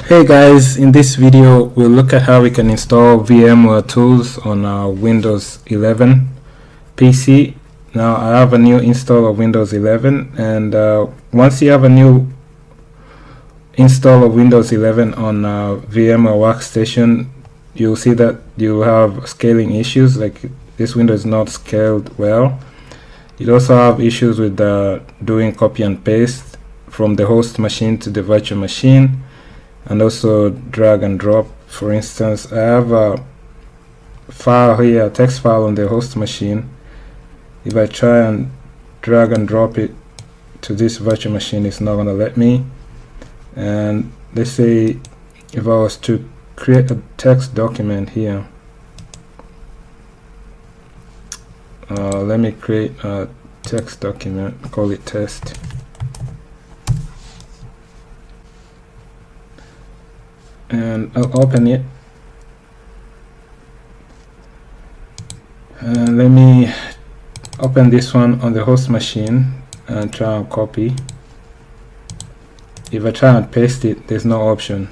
Hey guys, in this video we'll look at how we can install VMware Tools on our Windows 11 PC. Now I have a new install of Windows 11, and once you have a new install of Windows 11 on VMware Workstation, you'll see that you have scaling issues, like this window is not scaled well. You also have issues with doing copy and paste from the host machine to the virtual machine, and also drag and drop. For instance, I have a file here, a text file on the host machine. If I try and drag and drop it to this virtual machine, it's not going to let me. And let's say if I was to create a text document here, let me create a text document, call it test. And I'll open it, and let me open this one on the host machine and try and copy. If I try and paste it, there's no option.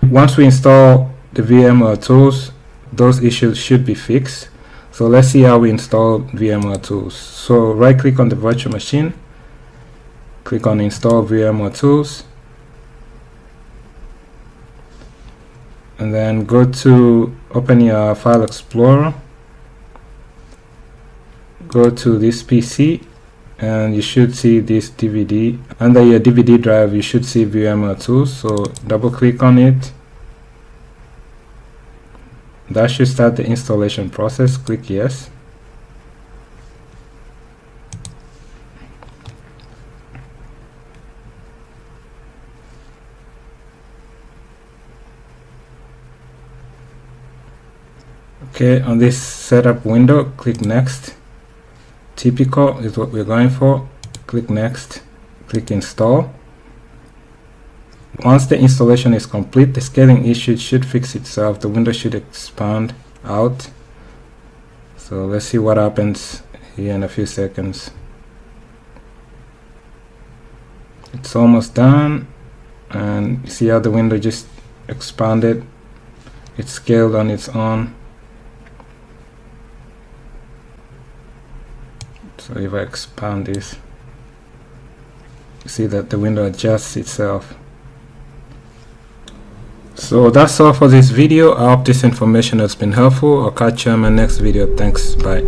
Once we install the VMware Tools, those issues should be fixed. So let's see how we install VMware Tools. So right click on the virtual machine, click on install VMware Tools, and then go to open your file explorer, go to this PC, and you should see this DVD. Under your DVD drive you should see VMware Tools, so double click on it. That should start the installation process. Click yes. Okay, on this setup window, click next. Typical is what we're going for. Click next, click install. Once the installation is complete, the scaling issue should fix itself. The window should expand out. So let's see what happens here in a few seconds. It's almost done, and you see how the window just expanded. It's scaled on its own. So if I expand this, you see that the window adjusts itself. So that's all for this video. I hope this information has been helpful. I'll catch you in my next video. Thanks. Bye.